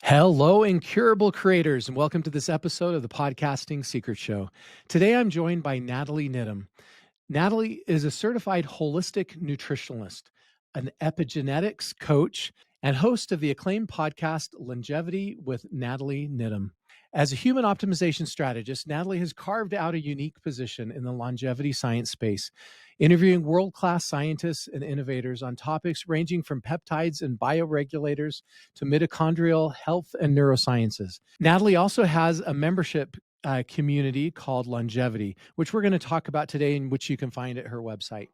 Hello, incurable creators, and welcome to this episode of the Podcasting Secret Show. Today, I'm joined by Nathalie Niddam. Nathalie is a certified holistic nutritionist, an epigenetics coach, and host of the acclaimed podcast Longevity with Nathalie Niddam. As a human optimization strategist, Nathalie has carved out a unique position in the longevity science space, interviewing world-class scientists and innovators on topics ranging from peptides and bioregulators to mitochondrial health and neurosciences. Nathalie also has a membership community called Longevity, which we're going to talk about today and which you can find at her website.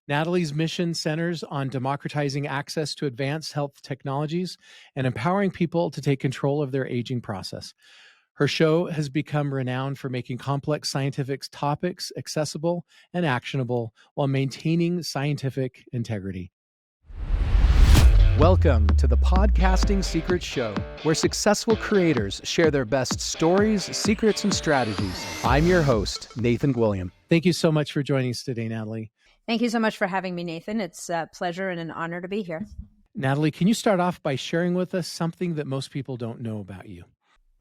Nathalie's mission centers on democratizing access to advanced health technologies and empowering people to take control of their aging process. Her show has become renowned for making complex scientific topics accessible and actionable while maintaining scientific integrity. Welcome to the Podcasting Secret Show, where successful creators share their best stories, secrets, and strategies. I'm your host, Nathan Gwilliam. Thank you so much for joining us today, Nathalie. Thank you so much for having me, Nathan. It's a pleasure and an honor to be here. Nathalie, can you start off by sharing with us something that most people don't know about you?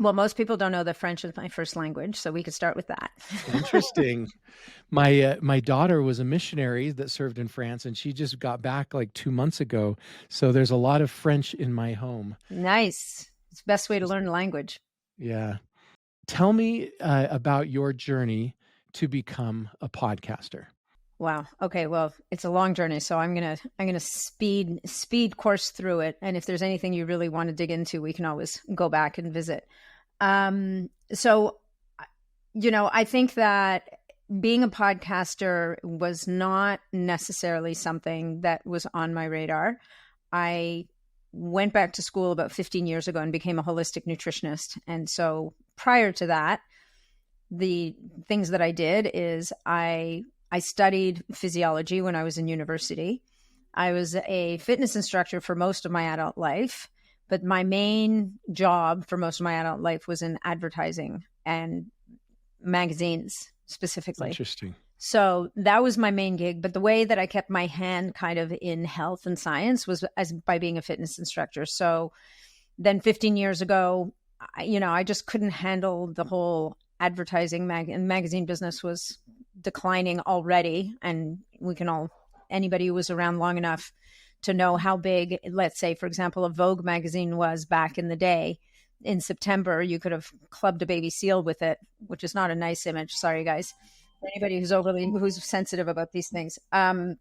Well, most people don't know that French is my first language, so we could start with that. Interesting. My daughter was a missionary that served in France, and she just got back like 2 months ago. So there's a lot of French in my home. Nice. It's the best way to learn a language. Yeah. Tell me about your journey to become a podcaster. Wow. Okay. Well, it's a long journey, so I'm gonna speed course through it. And if there's anything you really want to dig into, we can always go back and visit. So, I think that being a podcaster was not necessarily something that was on my radar. I went back to school about 15 years ago and became a holistic nutritionist. And so prior to that, the things that I did is I studied physiology when I was in university. I was a fitness instructor for most of my adult life, but my main job for most of my adult life was in advertising and magazines specifically. Interesting. So that was my main gig. But the way that I kept my hand kind of in health and science was by being a fitness instructor. So then 15 years ago, I just couldn't handle the whole advertising magazine business was declining already. And anybody who was around long enough to know how big, let's say, for example, a Vogue magazine was back in the day. In September, you could have clubbed a baby seal with it, which is not a nice image. Sorry, guys. For anybody who's sensitive about these things. So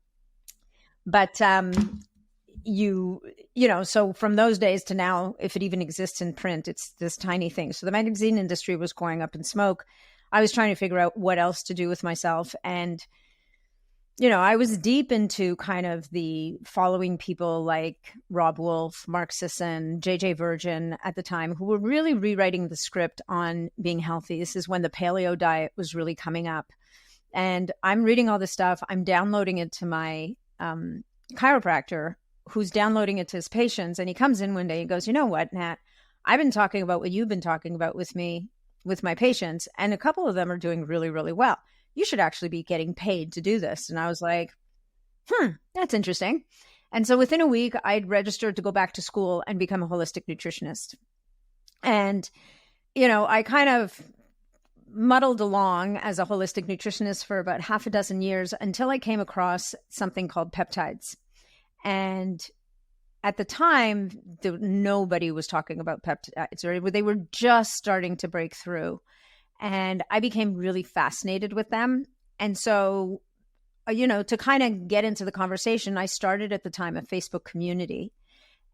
from those days to now, if it even exists in print, it's this tiny thing. So the magazine industry was going up in smoke. I was trying to figure out what else to do with myself. And, I was deep into kind of the following people like Rob Wolf, Mark Sisson, JJ Virgin at the time, who were really rewriting the script on being healthy. This is when the paleo diet was really coming up. And I'm reading all this stuff. I'm downloading it to my chiropractor, who's downloading it to his patients. And he comes in one day and goes, "You know what, Nat, I've been talking about what you've been talking about with me, with my patients, and a couple of them are doing really, really well. You should actually be getting paid to do this." And I was like, that's interesting. And so within a week, I'd registered to go back to school and become a holistic nutritionist. And, I kind of muddled along as a holistic nutritionist for about half a dozen years until I came across something called peptides. And at the time, nobody was talking about peptides, or they were just starting to break through. And I became really fascinated with them. And so, to kind of get into the conversation, I started at the time a Facebook community.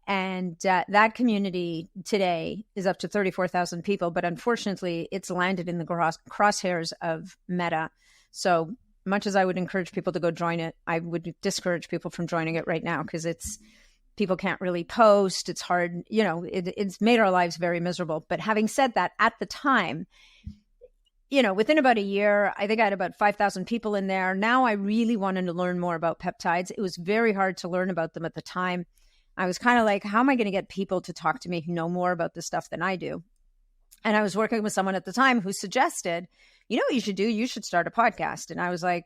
And that community today is up to 34,000 people. But unfortunately, it's landed in the crosshairs of Meta. So much as I would encourage people to go join it, I would discourage people from joining it right now because people can't really post. It's hard. It's made our lives very miserable. But having said that, at the time, within about a year, I think I had about 5,000 people in there. Now I really wanted to learn more about peptides. It was very hard to learn about them at the time. I was kind of like, how am I going to get people to talk to me who know more about this stuff than I do? And I was working with someone at the time who suggested, what you should do? You should start a podcast. And I was like,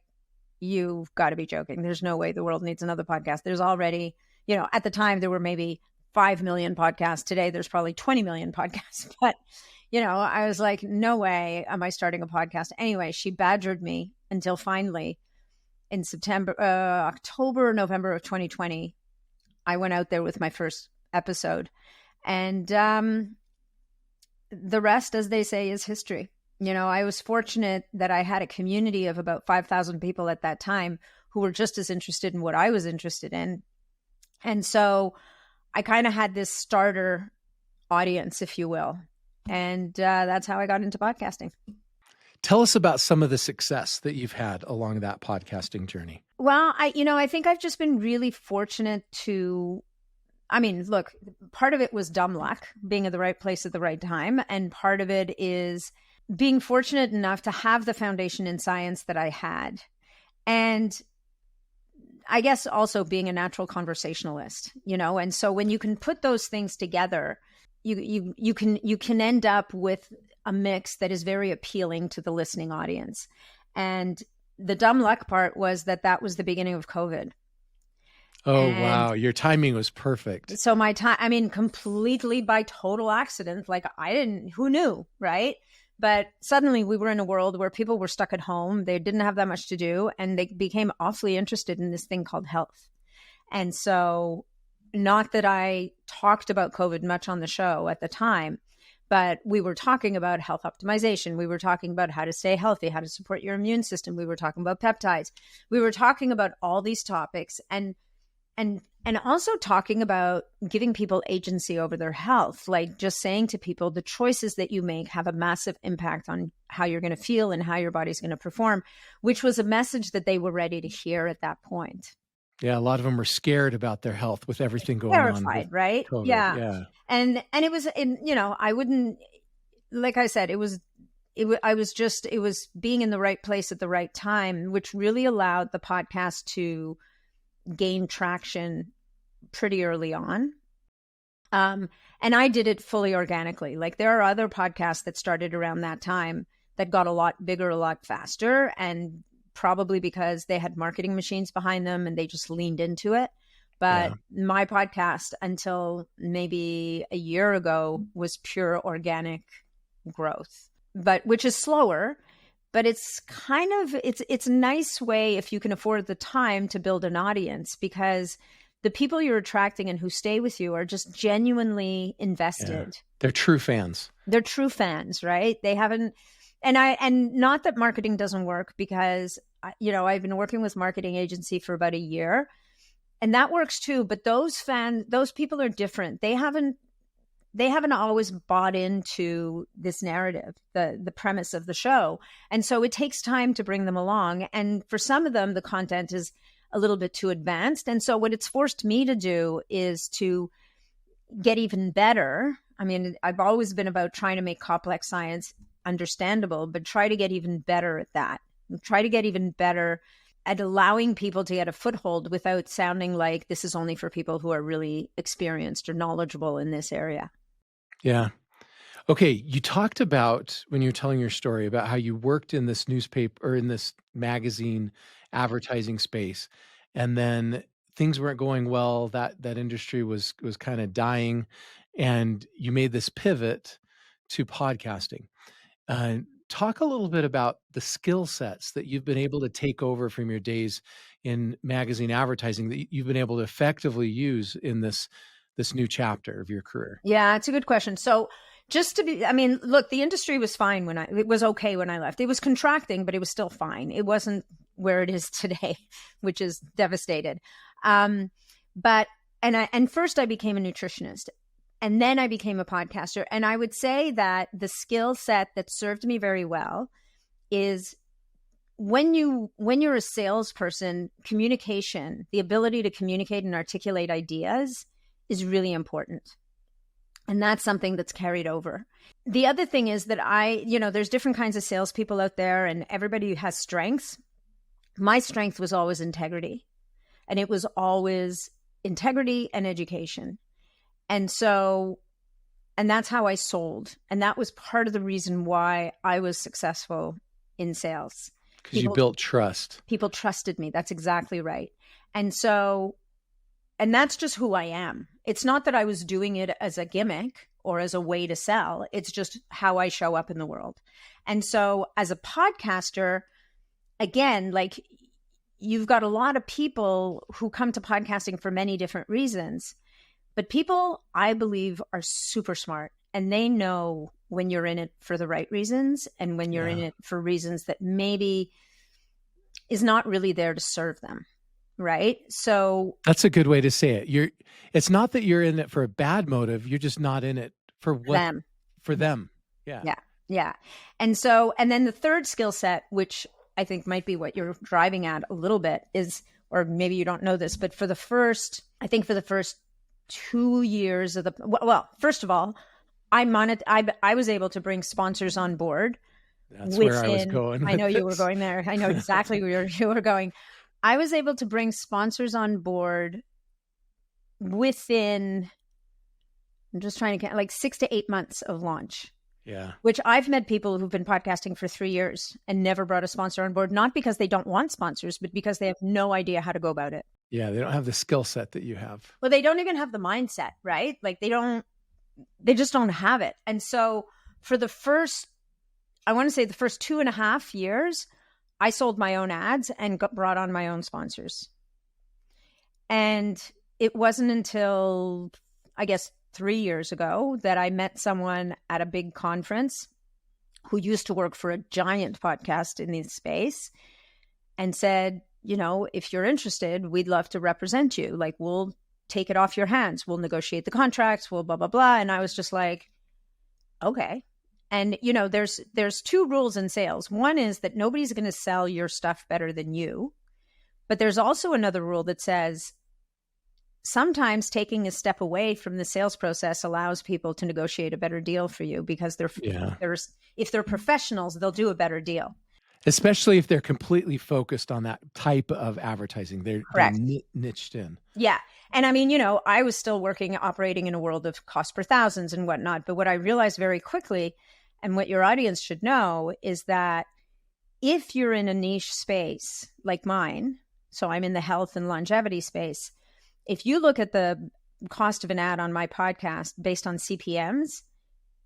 you've got to be joking. There's no way the world needs another podcast. There's already, at the time there were maybe 5 million podcasts. Today, there's probably 20 million podcasts. But, I was like, no way am I starting a podcast. Anyway, she badgered me until finally in October, November of 2020, I went out there with my first episode. And the rest, as they say, is history. I was fortunate that I had a community of about 5,000 people at that time who were just as interested in what I was interested in. And so I kind of had this starter audience, if you will. And that's how I got into podcasting. Tell us about some of the success that you've had along that podcasting journey. Well, I think I've just been really fortunate look, part of it was dumb luck, being at the right place at the right time. And part of it is being fortunate enough to have the foundation in science that I had. And I guess also being a natural conversationalist, and so when you can put those things together, you can end up with a mix that is very appealing to the listening audience. And the dumb luck part was that was the beginning of COVID. Oh, wow. Your timing was perfect. So my time, completely by total accident, like who knew, right? But suddenly we were in a world where people were stuck at home. They didn't have that much to do, and they became awfully interested in this thing called health. And so, not that I talked about COVID much on the show at the time, but we were talking about health optimization. We were talking about how to stay healthy, how to support your immune system. We were talking about peptides. We were talking about all these topics and also talking about giving people agency over their health, like just saying to people, the choices that you make have a massive impact on how you're going to feel and how your body's going to perform, which was a message that they were ready to hear at that point. Yeah, a lot of them were scared about their health with everything going Terrified, on. Right? COVID. Yeah. And it was, I wouldn't, like I said, it was being in the right place at the right time, which really allowed the podcast to gain traction pretty early on. And I did it fully organically. Like there are other podcasts that started around that time that got a lot bigger, a lot faster, and probably because they had marketing machines behind them and they just leaned into it. But my podcast until maybe a year ago was pure organic growth, but which is slower. But it's kind of, it's a nice way if you can afford the time to build an audience, because the people you're attracting and who stay with you are just genuinely invested. Yeah. They're true fans. They're true fans, right? They haven't, and not that marketing doesn't work, because, I've been working with marketing agency for about a year, and that works too. But those people are different. They haven't always bought into this narrative, the premise of the show. And so it takes time to bring them along. And for some of them, the content is a little bit too advanced. And so what it's forced me to do is to get even better. I mean, I've always been about trying to make complex science understandable, but try to get even better at that. Try to get even better at allowing people to get a foothold without sounding like this is only for people who are really experienced or knowledgeable in this area. Yeah. Okay. You talked about, when you're telling your story, about how you worked in this newspaper or in this magazine advertising space, and then things weren't going well. That industry was kind of dying, and you made this pivot to podcasting. Talk a little bit about the skill sets that you've been able to take over from your days in magazine advertising that you've been able to effectively use in this new chapter of your career. Yeah, it's a good question. So just to be, look, the industry was fine it was okay when I left. It was contracting, but it was still fine. It wasn't where it is today, which is devastated. But first I became a nutritionist, and then I became a podcaster. And I would say that the skill set that served me very well is when you're a salesperson, communication, the ability to communicate and articulate ideas is really important. And that's something that's carried over. The other thing is that there's different kinds of salespeople out there, and everybody has strengths. My strength was always integrity, and it was always integrity and education. And that's how I sold. And that was part of the reason why I was successful in sales. Because you built trust. People trusted me. That's exactly right. And so and that's just who I am. It's not that I was doing it as a gimmick or as a way to sell. It's just how I show up in the world. And so as a podcaster, again, like, you've got a lot of people who come to podcasting for many different reasons, but people, I believe, are super smart, and they know when you're in it for the right reasons and when you're in it for reasons that maybe is not really there to serve them. Right. So that's a good way to say it. It's not that you're in it for a bad motive. You're just not in it for them. Yeah. Yeah. Yeah. And so, and then the third skill set, which I think might be what you're driving at a little bit, is, or maybe you don't know this, but for the first 2 years of well, first of all, I was able to bring sponsors on board. That's where I was going. I know you were going there. I know exactly where you were going. I was able to bring sponsors on board within, I'm just trying to count, like 6 to 8 months of launch. Yeah. Which I've met people who've been podcasting for 3 years and never brought a sponsor on board, not because they don't want sponsors, but because they have no idea how to go about it. Yeah. They don't have the skill set that you have. Well, they don't even have the mindset, right? Like they just don't have it. And so for the first 2.5 years, I sold my own ads and brought on my own sponsors. And it wasn't until, I guess, 3 years ago that I met someone at a big conference who used to work for a giant podcast in this space and said, if you're interested, we'd love to represent you. Like, we'll take it off your hands. We'll negotiate the contracts. We'll blah, blah, blah. And I was just like, okay. And, there's 2 rules in sales. One is that nobody's going to sell your stuff better than you. But there's also another rule that says sometimes taking a step away from the sales process allows people to negotiate a better deal for you, because if they're professionals, they'll do a better deal. Especially if they're completely focused on that type of advertising. They're niched in. Yeah. And I mean, I was still operating in a world of cost per thousands and whatnot. But what I realized very quickly, and what your audience should know, is that if you're in a niche space like mine, so I'm in the health and longevity space, if you look at the cost of an ad on my podcast based on CPMs,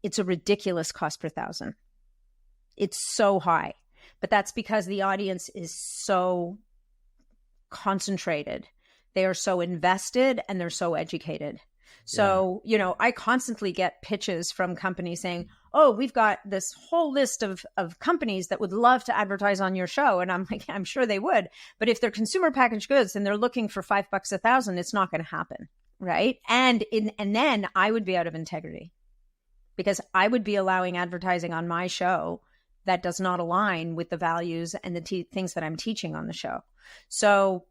it's a ridiculous cost per thousand. It's so high. But that's because the audience is so concentrated. They are so invested and they're so educated. So, I constantly get pitches from companies saying, oh, we've got this whole list of companies that would love to advertise on your show. And I'm like, I'm sure they would. But if they're consumer packaged goods and they're looking for $5 a thousand, it's not going to happen. Right. And then I would be out of integrity, because I would be allowing advertising on my show that does not align with the values and the things that I'm teaching on the show. So,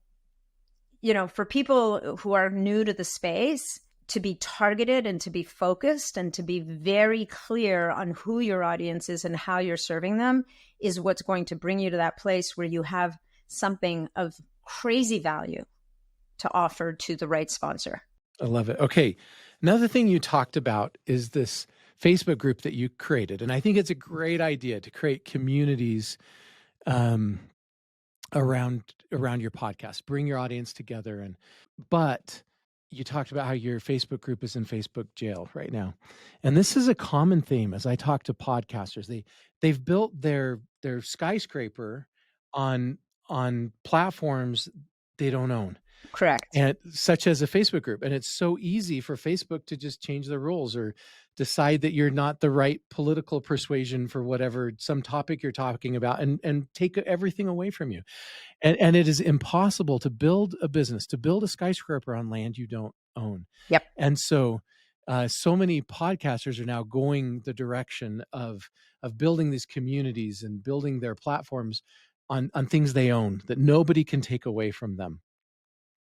for people who are new to the space, to be targeted and to be focused and to be very clear on who your audience is and how you're serving them is what's going to bring you to that place where you have something of crazy value to offer to the right sponsor. I love it. Okay. Another thing you talked about is this Facebook group that you created. And I think it's a great idea to create communities around your podcast, bring your audience together. But you talked about how your Facebook group is in Facebook jail right now. And this is a common theme as I talk to podcasters. They've built their skyscraper on platforms they don't own. Correct. And such as a Facebook group. And it's so easy for Facebook to just change the rules or decide that you're not the right political persuasion for whatever some topic you're talking about and take everything away from you. And it is impossible to build a business, to build a skyscraper on land you don't own. Yep. And so many podcasters are now going the direction of building these communities and building their platforms on things they own that nobody can take away from them.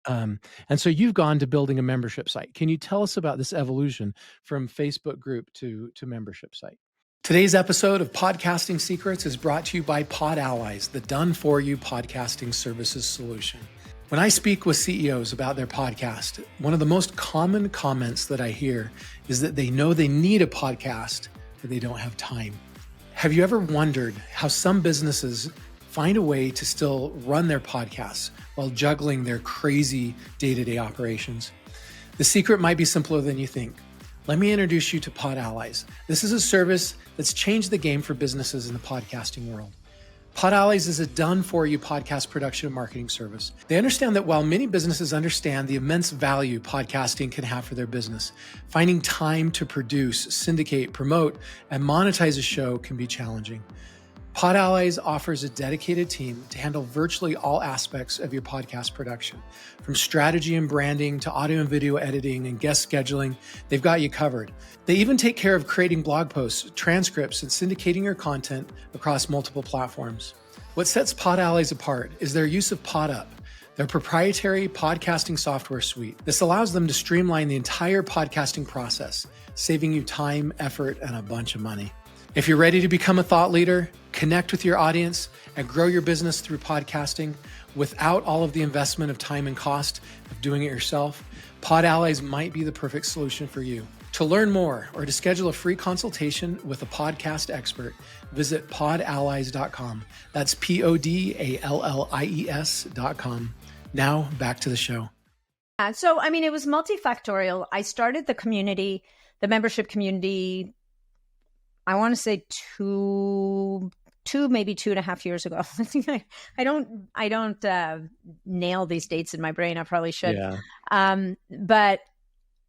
And so you've gone to building a membership site. Can you tell us about this evolution from Facebook group to membership site? Today's episode of Podcasting Secrets is brought to you by Pod Allies, the done-for-you podcasting services solution. When I speak with CEOs about their podcast, one of the most common comments that I hear is that they know they need a podcast, but they don't have time. Have you ever wondered how some businesses find a way to still run their podcasts while juggling their crazy day-to-day operations. The secret might be simpler than you think. Let me introduce you to Pod Allies. This is a service that's changed the game for businesses in the podcasting world. Pod Allies is a done-for-you podcast production and marketing service. They understand that while many businesses understand the immense value podcasting can have for their business, finding time to produce, syndicate, promote, and monetize a show can be challenging. Pod Allies offers a dedicated team to handle virtually all aspects of your podcast production. From strategy and branding to audio and video editing and guest scheduling, they've got you covered. They even take care of creating blog posts, transcripts, and syndicating your content across multiple platforms. What sets Pod Allies apart is their use of PodUp, their proprietary podcasting software suite. This allows them to streamline the entire podcasting process, saving you time, effort, and a bunch of money. If you're ready to become a thought leader, connect with your audience, and grow your business through podcasting without all of the investment of time and cost of doing it yourself, Pod Allies might be the perfect solution for you. To learn more or to schedule a free consultation with a podcast expert, visit podallies.com. That's podallies.com. Now back to the show. So, it was multifactorial. I started the community, the membership community, I want to say maybe 2.5 years ago. I don't nail these dates in my brain. I probably should. Yeah. But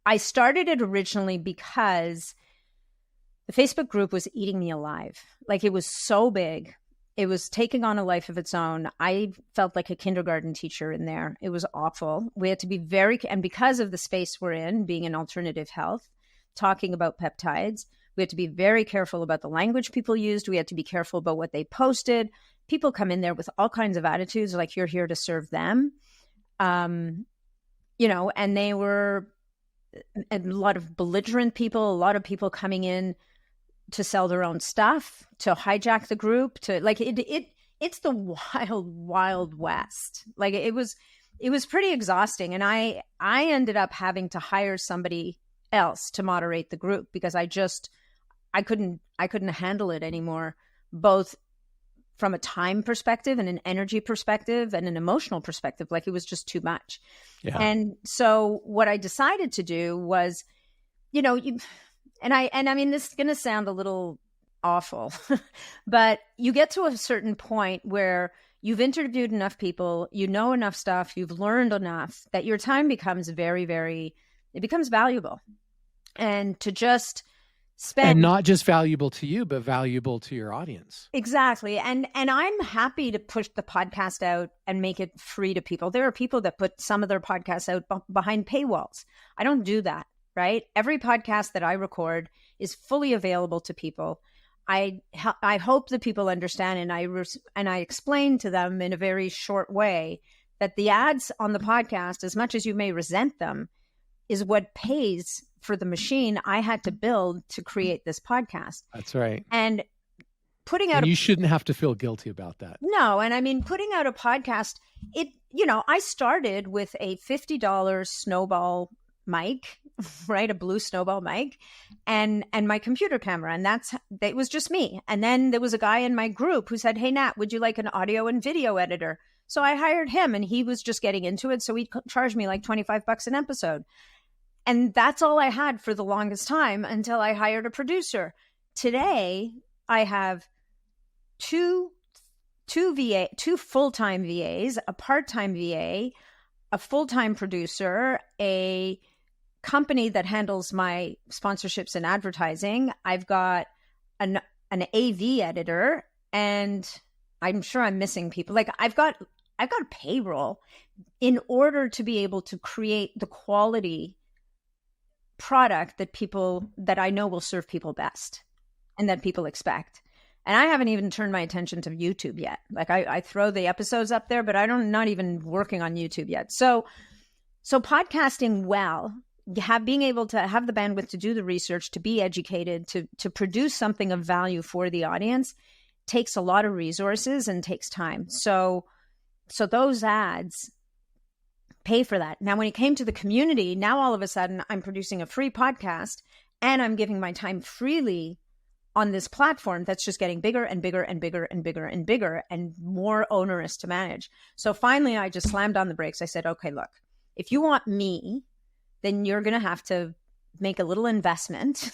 I started it originally because the Facebook group was eating me alive. Like, it was so big. It was taking on a life of its own. I felt like a kindergarten teacher in there. It was awful. We had to be and because of the space we're in, being in alternative health, talking about peptides, we had to be very careful about the language people used. We had to be careful about what they posted. People come in there with all kinds of attitudes, like you're here to serve them. And they were a lot of belligerent people, a lot of people coming in to sell their own stuff, to hijack the group, to it's the wild, wild west. Like, it was pretty exhausting. And I ended up having to hire somebody else to moderate the group because I couldn't handle it anymore, both from a time perspective and an energy perspective and an emotional perspective. Like, it was just too much. Yeah. And so what I decided to do was, this is going to sound a little awful, but you get to a certain point where you've interviewed enough people, you know enough stuff, you've learned enough that your time becomes very, very, it becomes valuable. And to just spend, and not just valuable to you, but valuable to your audience. Exactly. And I'm happy to push the podcast out and make it free to people. There are people that put some of their podcasts out behind paywalls. I don't do that, right? Every podcast that I record is fully available to people. I hope that people understand, and I explain to them in a very short way that the ads on the podcast, as much as you may resent them, is what pays for the machine I had to build to create this podcast. That's right. And putting out, you shouldn't have to feel guilty about that. No. And putting out a podcast, I started with a $50 snowball mic, right? A blue snowball mic and my computer camera. And it was just me. And then there was a guy in my group who said, "Hey, Nat, would you like an audio and video editor?" So I hired him, and he was just getting into it. So he charged me like $25 an episode. And that's all I had for the longest time until I hired a producer. Today, I have two full-time VAs, a part-time VA, a full-time producer, a company that handles my sponsorships and advertising. I've got an AV editor, and I'm sure I'm missing people. Like, I've got a payroll in order to be able to create the quality product that I know will serve people best and that people expect. And I haven't even turned my attention to YouTube yet. Like, I throw the episodes up there, but not even working on YouTube yet. So podcasting being able to have the bandwidth to do the research, to be educated, to produce something of value for the audience takes a lot of resources and takes time. So those ads pay for that. Now, when it came to the community, now all of a sudden I'm producing a free podcast and I'm giving my time freely on this platform that's just getting bigger and bigger and bigger and bigger and bigger and more onerous to manage. So finally, I just slammed on the brakes. I said, okay, look, if you want me, then you're going to have to make a little investment,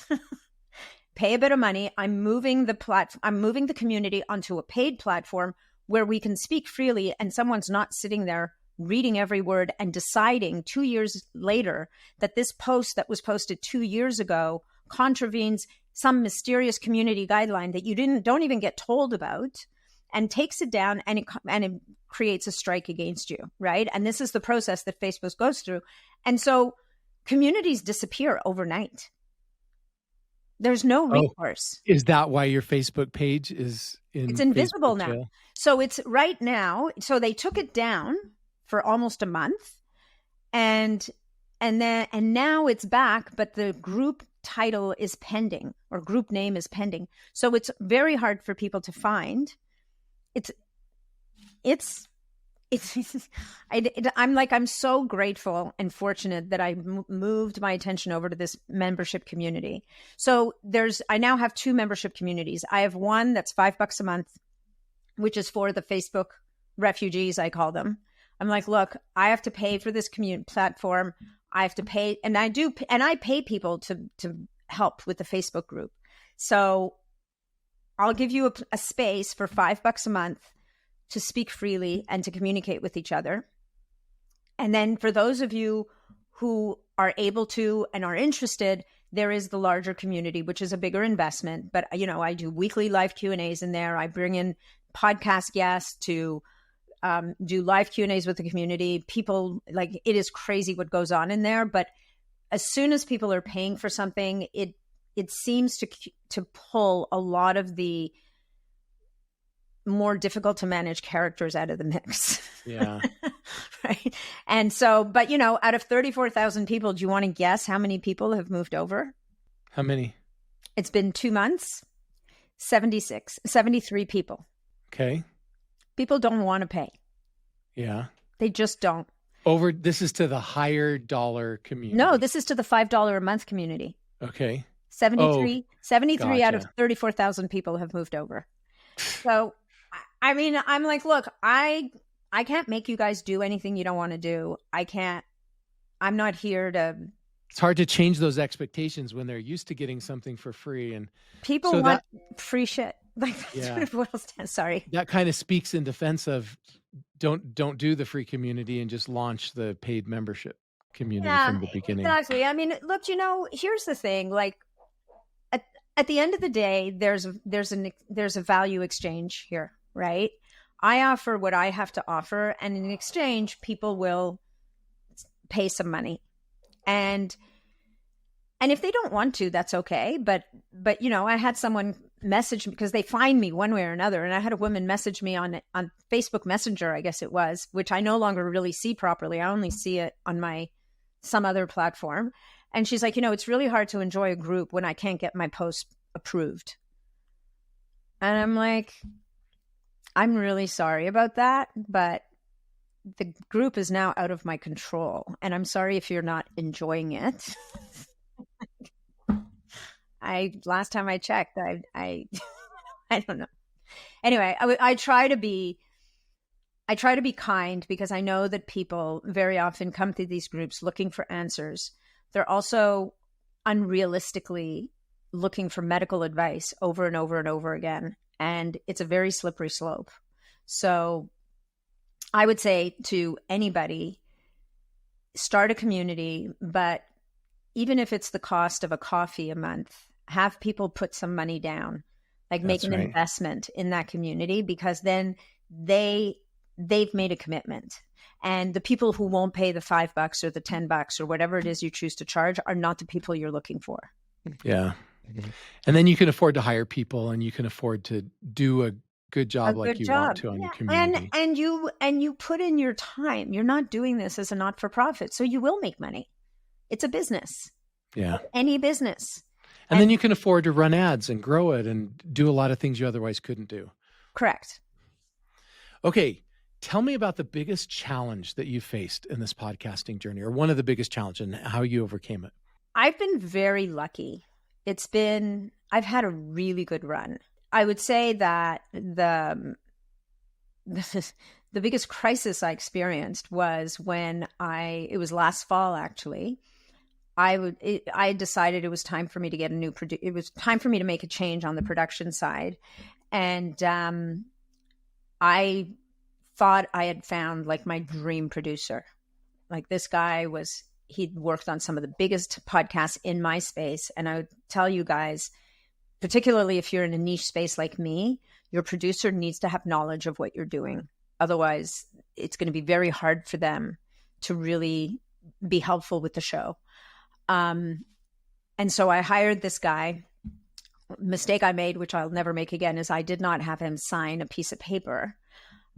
pay a bit of money. I'm moving the community onto a paid platform where we can speak freely and someone's not sitting there reading every word and deciding 2 years later that this post that was posted 2 years ago contravenes some mysterious community guideline that you don't even get told about, and takes it down, and it creates a strike against you, right? And this is the process that Facebook goes through. And so communities disappear overnight. There's no recourse. Is that why your Facebook page is it's invisible Facebook now? jail? So it's right now. So they took it down for almost a month, and now it's back, but the group title is pending, or group name is pending. So it's very hard for people to find. I'm so grateful and fortunate that I moved my attention over to this membership community. So I now have 2 membership communities. I have one that's $5 a month, which is for the Facebook refugees, I call them. I'm like, look, I have to pay for this community platform. I have to pay, and I pay people to help with the Facebook group. So I'll give you a space for $5 a month to speak freely and to communicate with each other. And then for those of you who are able to and are interested, there is the larger community, which is a bigger investment. But, I do weekly live Q&As in there. I bring in podcast guests to do live Q&As with the community. People, like, it is crazy what goes on in there. But as soon as people are paying for something, it seems to pull a lot of the more difficult to manage characters out of the mix. Yeah. Right. And so, but out of 34,000 people, do you want to guess how many people have moved over? How many? It's been 2 months, 73 people. Okay. People don't want to pay. Yeah. They just don't. This is to the higher dollar community. No, this is to the $5 a month community. Okay. 73 gotcha. out of 34,000 people have moved over. So, I mean, I'm like, look, I can't make you guys do anything you don't want to do. I'm not here to. It's hard to change those expectations when they're used to getting something for free, and people want free shit. Like, yeah. Sorry. That kind of speaks in defense of don't do the free community and just launch the paid membership community from the beginning. Exactly. I mean, look, here's the thing. Like, at the end of the day, there's a value exchange here, right? I offer what I have to offer, and in exchange, people will pay some money. And if they don't want to, that's okay. But I had someone message me because they find me one way or another. And I had a woman message me on Facebook Messenger, I guess it was, which I no longer really see properly. I only see it on some other platform. And she's like, it's really hard to enjoy a group when I can't get my post approved. And I'm like, I'm really sorry about that, but the group is now out of my control. And I'm sorry if you're not enjoying it. Last time I checked, I don't know. Anyway, I try to be kind, because I know that people very often come to these groups looking for answers. They're also unrealistically looking for medical advice over and over and over again. And it's a very slippery slope. So I would say to anybody, start a community, but even if it's the cost of a coffee a month, have people put some money down, like make an investment in that community, because then they've made a commitment. And the people who won't pay the $5 or the $10 or whatever it is you choose to charge are not the people you're looking for. Yeah. And then you can afford to hire people, and you can afford to do a good job want to on your community. And you put in your time. You're not doing this as a not-for-profit, so you will make money. It's a business. Yeah. Any business. And then you can afford to run ads and grow it and do a lot of things you otherwise couldn't do. Correct. Okay. Tell me about the biggest challenge that you faced in this podcasting journey, or one of the biggest challenges, and how you overcame it. I've been very lucky I've had a really good run. I would say that the biggest crisis I experienced was when it was last fall, actually. I decided it was time for me to get it was time for me to make a change on the production side. And I thought I had found like my dream producer. Like this guy he'd worked on some of the biggest podcasts in my space. And I would tell you guys, particularly if you're in a niche space like me, your producer needs to have knowledge of what you're doing. Otherwise, it's going to be very hard for them to really be helpful with the show. And so I hired this guy. Mistake I made, which I'll never make again, is I did not have him sign a piece of paper.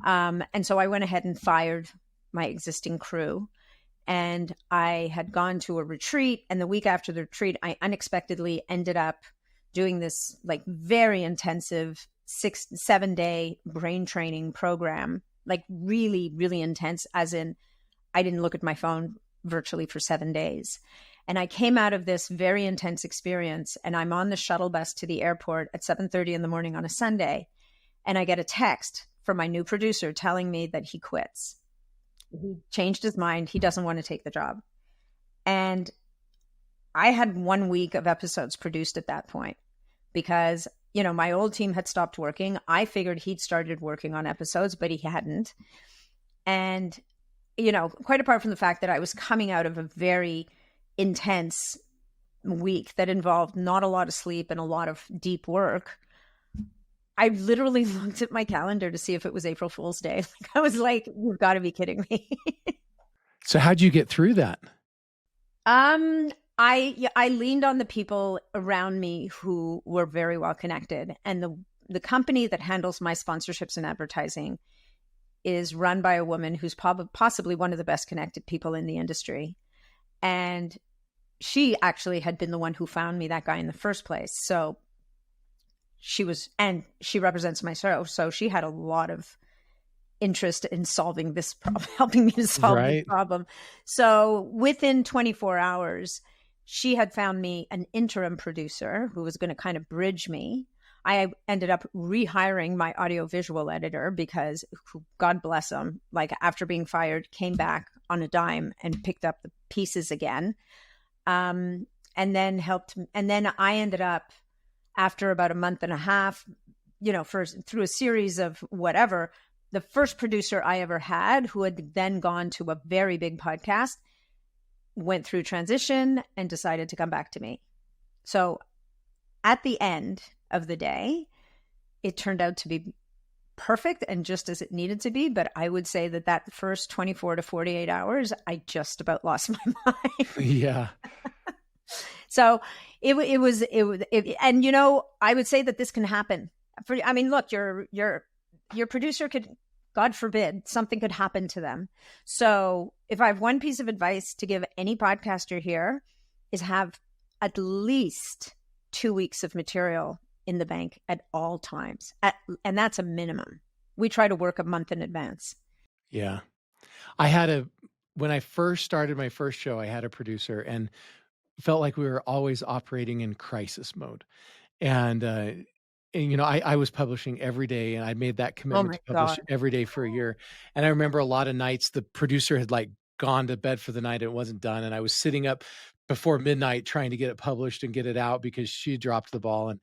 And so I went ahead and fired my existing crew. And I had gone to a retreat. And the week after the retreat, I unexpectedly ended up doing this like very intensive 6-7 day brain training program, like really, really intense, as in I didn't look at my phone virtually for 7 days. And I came out of this very intense experience, and I'm on the shuttle bus to the airport at 7:30 in the morning on a Sunday. And I get a text from my new producer telling me that he quits. He changed his mind. He doesn't want to take the job. And I had 1 week of episodes produced at that point because, you know, my old team had stopped working. I figured he'd started working on episodes, but he hadn't. And, you know, quite apart from the fact that I was coming out of a very intense week that involved not a lot of sleep and a lot of deep work, I literally looked at my calendar to see if it was April Fool's Day. Like, I was like, you've got to be kidding me. So how'd you get through that? I leaned on the people around me who were very well connected. And the company that handles my sponsorships and advertising is run by a woman who's possibly one of the best connected people in the industry. And she actually had been the one who found me that guy in the first place. So she represents my show. So she had a lot of interest in solving this problem, helping me to solve this problem. So within 24 hours, she had found me an interim producer who was going to kind of bridge me. I ended up rehiring my audiovisual editor because, God bless him, like after being fired, came back on a dime and picked up the pieces again. And then I ended up, after about a month and a half, you know, through a series of whatever, the first producer I ever had, who had then gone to a very big podcast, went through transition and decided to come back to me. So at the end of the day, it turned out to be perfect and just as it needed to be. But I would say that first 24 to 48 hours, I just about lost my mind. Yeah. So it was, and you know, I would say that this can happen. I mean, look, your producer could, God forbid, something could happen to them. So if I have one piece of advice to give any podcaster here, is have at least 2 weeks of material in the bank at all times. And that's a minimum. We try to work a month in advance. Yeah. When I first started my first show, I had a producer and felt like we were always operating in crisis mode. And you know, I was publishing every day, and I made that commitment to publish every day for a year. And I remember a lot of nights the producer had like gone to bed for the night and it wasn't done. And I was sitting up before midnight trying to get it published and get it out because she dropped the ball. And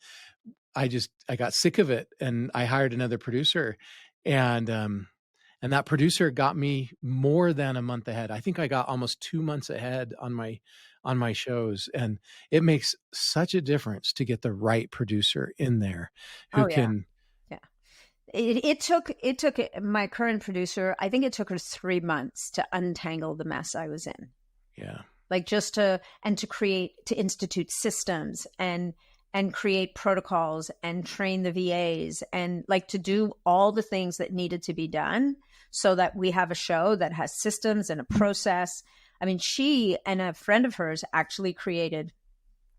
I got sick of it, and I hired another producer, and that producer got me more than a month ahead. I think I got almost 2 months ahead on my shows, and it makes such a difference to get the right producer in there who can. Yeah. It took my current producer, I think it took her 3 months to untangle the mess I was in. Yeah. Like just to institute systems and create protocols and train the VAs and like to do all the things that needed to be done so that we have a show that has systems and a process. I mean, she and a friend of hers actually created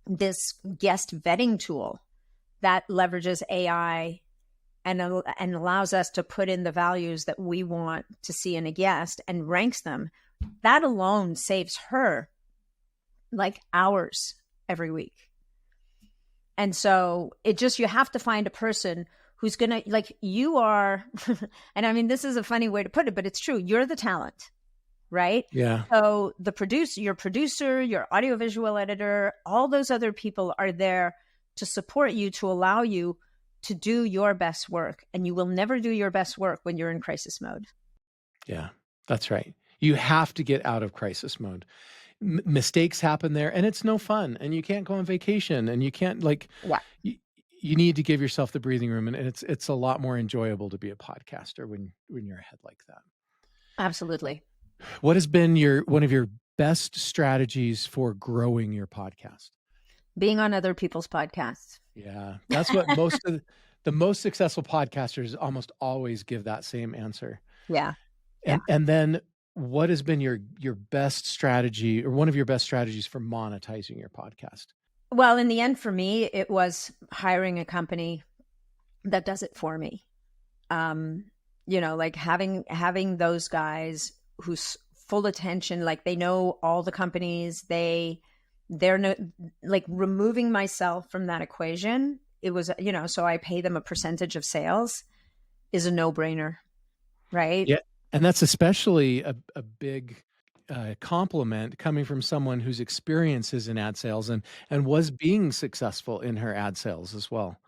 this guest vetting tool that leverages AI and allows us to put in the values that we want to see in a guest and ranks them. That alone saves her like hours every week. And so you have to find a person who's going to, like, you are, and I mean, this is a funny way to put it, but it's true. You're the talent, right? Yeah. So your producer, your audiovisual editor, all those other people are there to support you, to allow you to do your best work. And you will never do your best work when you're in crisis mode. Yeah, that's right. You have to get out of crisis mode. Mistakes happen there, and it's no fun, and you can't go on vacation, and you can't, like, Yeah, you need to give yourself the breathing room, and it's a lot more enjoyable to be a podcaster when you're ahead like that. absolutely. What has been one of your best strategies for growing your podcast? Being on other people's podcasts. Yeah, that's what most of the most successful podcasters almost always give that same answer. Yeah. Yeah. And then what has been your best strategy, or one of your best strategies for monetizing your podcast? Well, in the end, for me, it was hiring a company that does it for me. Like having those guys whose full attention, like they know all the companies, they're no, like removing myself from that equation. It was, so I pay them a percentage of sales is a no-brainer, right? Yeah. And that's especially a big compliment coming from someone whose experience is in ad sales and was being successful in her ad sales as well.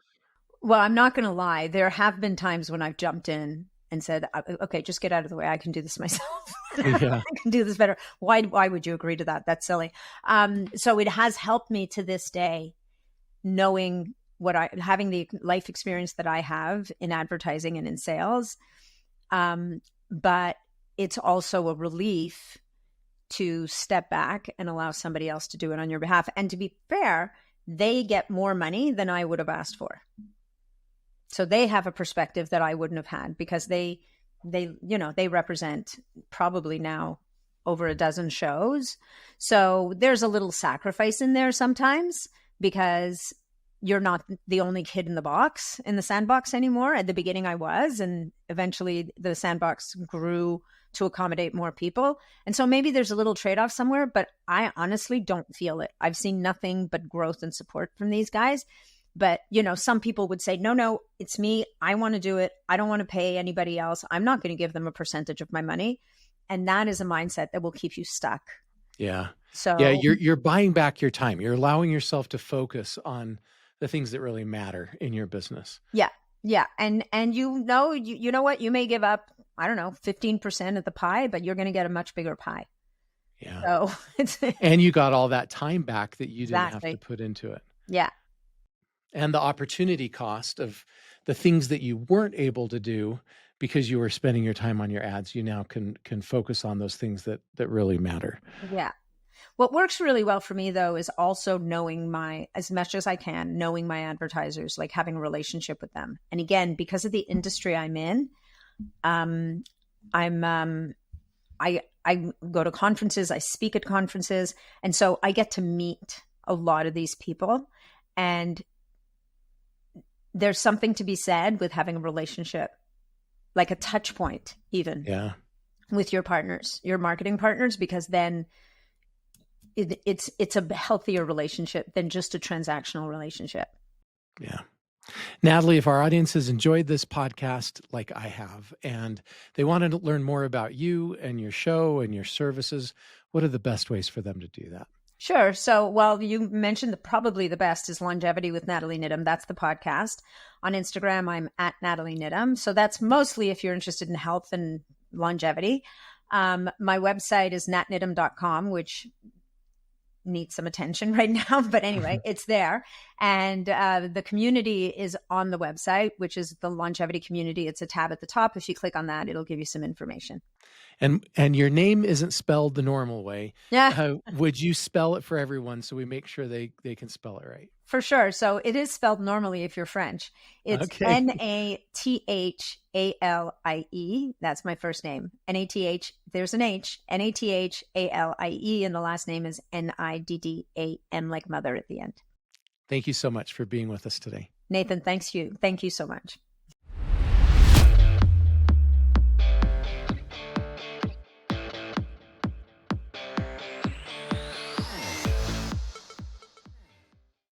Well, I'm not going to lie. There have been times when I've jumped in and said, okay, just get out of the way. I can do this myself. Yeah. I can do this better. Why would you agree to that? That's silly. So it has helped me to this day, knowing having the life experience that I have in advertising and in sales. But it's also a relief to step back and allow somebody else to do it on your behalf. And to be fair, they get more money than I would have asked for. So they have a perspective that I wouldn't have had, because they represent probably now over a dozen shows. So there's a little sacrifice in there sometimes, because you're not the only kid in the sandbox anymore. At the beginning I was, and eventually the sandbox grew to accommodate more people. And so maybe there's a little trade-off somewhere, but I honestly don't feel it. I've seen nothing but growth and support from these guys. But, some people would say, no, it's me. I want to do it. I don't want to pay anybody else. I'm not going to give them a percentage of my money. And that is a mindset that will keep you stuck. Yeah. So yeah, you're buying back your time. You're allowing yourself to focus on the things that really matter in your business. Yeah. Yeah. And you know what? You may give up, I don't know, 15% of the pie, but you're going to get a much bigger pie. Yeah. So and you got all that time back that you didn't Exactly. have to put into it. Yeah. And the opportunity cost of the things that you weren't able to do because you were spending your time on your ads, you now can focus on those things that really matter. Yeah. What works really well for me, though, is also knowing as much as I can, knowing my advertisers, like having a relationship with them. And again, because of the industry I'm in, I go to conferences, I speak at conferences. And so I get to meet a lot of these people. And there's something to be said with having a relationship, like a touch point even with your partners, your marketing partners, because then it's a healthier relationship than just a transactional relationship. Yeah. Nathalie, if our audience has enjoyed this podcast like I have, and they wanted to learn more about you and your show and your services, what are the best ways for them to do that? Sure. So, well, you mentioned probably the best is Longevity with Nathalie Niddam. That's the podcast. On Instagram, I'm at Nathalie Niddam. So that's mostly if you're interested in health and longevity. My website is natniddam.com, which needs some attention right now. But anyway, it's there. And the community is on the website, which is the longevity community. It's a tab at the top. If you click on that, it'll give you some information. And your name isn't spelled the normal way. Yeah. Would you spell it for everyone so we make sure they can spell it right? For sure. So it is spelled normally if you're French. It's Nathalie. That's my first name. Nath, there's an H, Nathalie, and the last name is Niddam, like mother at the end. Thank you so much for being with us today. Nathan, thank you so much.